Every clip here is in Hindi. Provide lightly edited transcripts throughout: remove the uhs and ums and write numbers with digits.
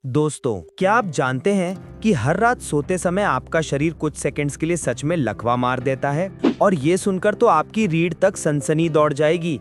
दोस्तों, क्या आप जानते हैं कि हर रात सोते समय आपका शरीर कुछ सेकंड्स के लिए सच में लकवा मार देता है? और ये सुनकर तो आपकी रीढ़ तक सनसनी दौड़ जाएगी।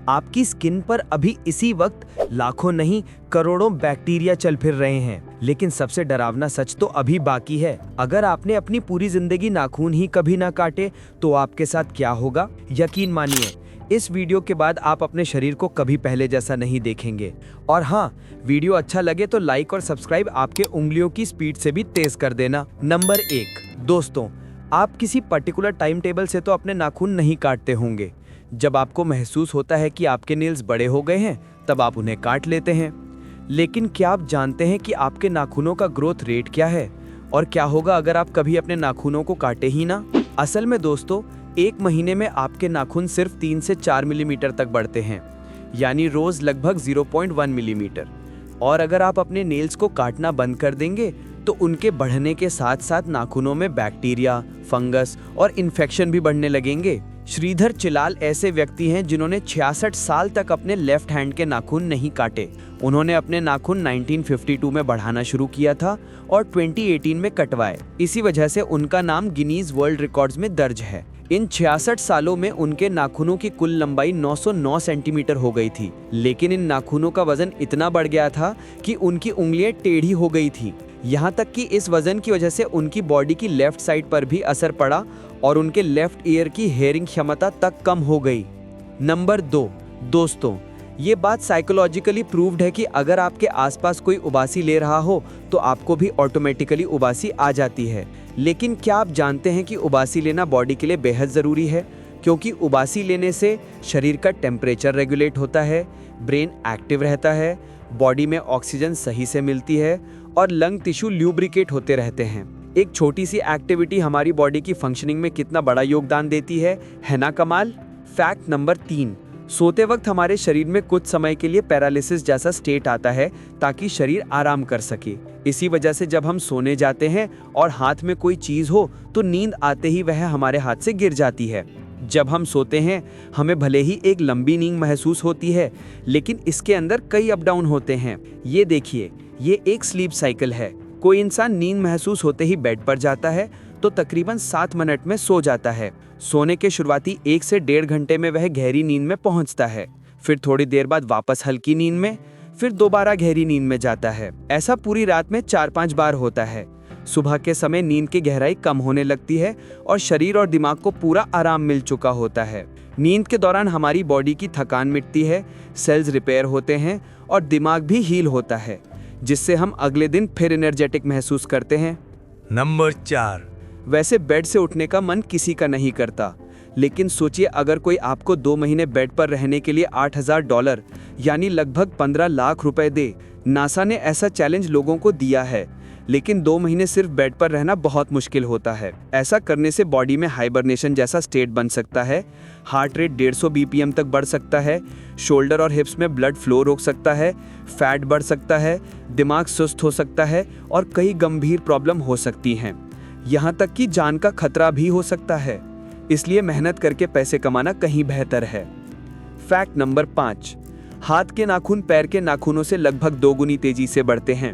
आपकी स्किन पर अभी इसी वक्त लाखों नहीं करोड़ों बैक्टीरिया चल फिर रहे हैं। लेकिन सबसे डरावना सच तो अभी बाकी है। अगर आपने अपनी पूरी जिंदगी नाखून ही कभी ना काटे तो आपके साथ क्या होगा? यकीन मानिए, इस वीडियो के बाद आप अपने शरीर को कभी पहले जैसा नहीं देखेंगे। और हाँ, वीडियो अच्छा लगे तो लाइक और सब्सक्राइब आपके उंगलियों की स्पीड से भी तेज कर देना। नंबर 1, दोस्तों, आप किसी पर्टिकुलर टाइम टेबल से तो अपने नाखून नहीं काटते होंगे। जब आपको महसूस होता है कि आपके नेल्स बड़े हो गए हैं, तब आप उन्हें काट लेते हैं। लेकिन क्या आप जानते हैं कि आपके नाखूनों का ग्रोथ रेट क्या है? और क्या होगा अगर आप कभी अपने नाखूनों को काटे ही ना? असल में दोस्तों, एक महीने में आपके नाखून सिर्फ 3 से 4 मिलीमीटर तक बढ़ते हैं, यानी रोज लगभग 0.1 मिलीमीटर। और अगर आप अपने नेल्स को काटना बंद कर देंगे तो उनके बढ़ने के साथ साथ नाखूनों में बैक्टीरिया, फंगस और इन्फेक्शन भी बढ़ने लगेंगे। श्रीधर चिलाल ऐसे व्यक्ति हैं जिन्होंने 66 साल तक अपने लेफ्ट हैंड के नाखून नहीं काटे। उन्होंने अपने नाखून 1952 में बढ़ाना शुरू किया था और 2018 में कटवाए। इसी वजह से उनका नाम गिनीज वर्ल्ड रिकॉर्ड्स में दर्ज है। इन 66 सालों में उनके नाखूनों की कुल लंबाई 909 सेंटीमीटर हो गई थी। लेकिन इन नाखूनों का वजन इतना बढ़ गया था कि उनकी उंगलियां टेढ़ी हो गई थी। यहाँ तक कि इस वजन की वजह से उनकी बॉडी की लेफ्ट साइड पर भी असर पड़ा और उनके लेफ्ट ईयर की हेयरिंग क्षमता तक कम हो गई। नंबर 2, दोस्तों, ये बात साइकोलॉजिकली प्रूव्ड है कि अगर आपके आसपास कोई उबासी ले रहा हो तो आपको भी ऑटोमेटिकली उबासी आ जाती है। लेकिन क्या आप जानते हैं कि उबासी लेना बॉडी के लिए बेहद ज़रूरी है? क्योंकि उबासी लेने से शरीर का टेम्परेचर रेगुलेट होता है, ब्रेन एक्टिव रहता है, बॉडी में ऑक्सीजन सही से मिलती है और लंग टिश्यू ल्यूब्रिकेट होते रहते हैं। एक छोटी सी एक्टिविटी हमारी बॉडी की फंक्शनिंग में कितना बड़ा योगदान देती है ना कमाल? फैक्ट नंबर 3, सोते वक्त हमारे शरीर में कुछ समय के लिए पैरालिसिस जैसा स्टेट आता है ताकि शरीर आराम कर सके। इसी वजह से जब हम सोने जाते हैं और हाथ में कोई चीज हो तो नींद आते ही वह हमारे हाथ से गिर जाती है। जब हम सोते हैं हमें भले ही एक लंबी नींद महसूस होती है, लेकिन इसके अंदर कई अप डाउन होते हैं। ये देखिए, ये एक स्लीप साइकिल है। कोई इंसान नींद महसूस होते ही बेड पर जाता है तो तकरीबन 7 मिनट में सो जाता है। सोने के शुरुआती 1 से 1.5 घंटे में वह गहरी नींद में पहुंचता है, फिर थोड़ी देर बाद वापस हल्की नींद में, फिर दोबारा गहरी नींद में जाता है। ऐसा पूरी रात में 4-5 बार होता है। सुबह के समय नींद की गहराई कम होने लगती है और शरीर और दिमाग को पूरा आराम मिल चुका होता है। नींद के दौरान हमारी बॉडी की थकान मिटती है, सेल्स रिपेयर होते हैं और दिमाग भी हील होता है, जिससे हम अगले दिन फिर एनर्जेटिक महसूस करते हैं। नंबर 4, वैसे बेड से उठने का मन किसी का नहीं करता, लेकिन सोचिए अगर कोई आपको 2 महीने बेड पर रहने के लिए $8,000 यानी लगभग 15 लाख रुपए दे। नासा ने ऐसा चैलेंज लोगों को दिया है, लेकिन 2 महीने सिर्फ बेड पर रहना बहुत मुश्किल होता है। ऐसा करने से बॉडी में हाइबरनेशन जैसा स्टेट बन सकता है, हार्ट रेट 150 BPM तक बढ़ सकता है, शोल्डर और हिप्स में ब्लड फ्लो रोक सकता है, फैट बढ़ सकता है, दिमाग सुस्त हो सकता है और कई गंभीर प्रॉब्लम हो सकती हैं। यहाँ तक कि जान का खतरा भी हो सकता है। इसलिए मेहनत करके पैसे कमाना कहीं बेहतर है। फैक्ट नंबर 5, हाथ के नाखून पैर के नाखूनों से लगभग 2 गुनी तेजी से बढ़ते हैं।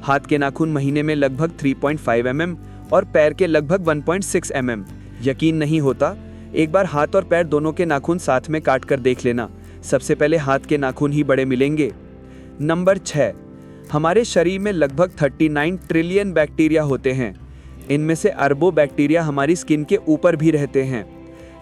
हाथ के नाखून महीने में लगभग 3.5 mm और पैर के लगभग 1.6 mm। यकीन नहीं होता? एक बार हाथ और पैर दोनों के नाखून साथ में काट कर देख लेना। सबसे पहले हाथ के नाखून ही बड़े मिलेंगे। नंबर 6, हमारे शरीर में लगभग 39 ट्रिलियन बैक्टीरिया होते हैं। इनमें से अरबों बैक्टीरिया हमारी स्किन के ऊपर भी रहते हैं।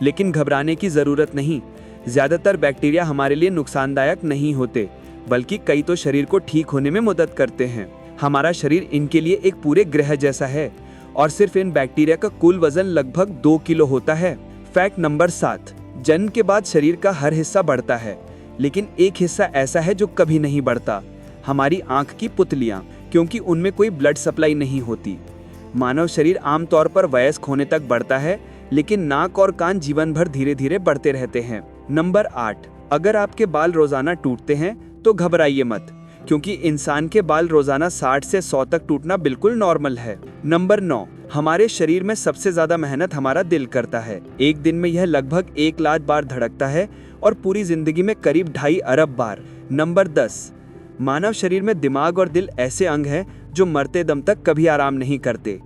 लेकिन घबराने की ज़रूरत नहीं। ज़्यादातर बैक्टीरिया हमारे लिए नुकसानदायक नहीं होते, बल्कि कई तो शरीर को ठीक होने में मदद करते हैं। हमारा शरीर इनके लिए एक पूरे ग्रह जैसा है और सिर्फ इन बैक्टीरिया का कुल वजन लगभग 2 किलो होता है। फैक्ट नंबर 7, जन्म के बाद शरीर का हर हिस्सा बढ़ता है, लेकिन एक हिस्सा ऐसा है जो कभी नहीं बढ़ता, हमारी आँख की पुतलियाँ, क्योंकि उनमें कोई ब्लड सप्लाई नहीं होती। मानव शरीर आमतौर पर वयस्क होने तक बढ़ता है, लेकिन नाक और कान जीवन भर धीरे धीरे बढ़ते रहते हैं। नंबर 8, अगर आपके बाल रोजाना टूटते हैं तो घबराइए मत, क्योंकि इंसान के बाल रोजाना 60 से 100 तक टूटना बिल्कुल नॉर्मल है। नंबर 9, हमारे शरीर में सबसे ज्यादा मेहनत हमारा दिल करता है। एक दिन में यह लगभग 1 लाख बार धड़कता है और पूरी जिंदगी में करीब 2.5 अरब बार। नंबर 10, मानव शरीर में दिमाग और दिल ऐसे अंग हैं जो मरते दम तक कभी आराम नहीं करते।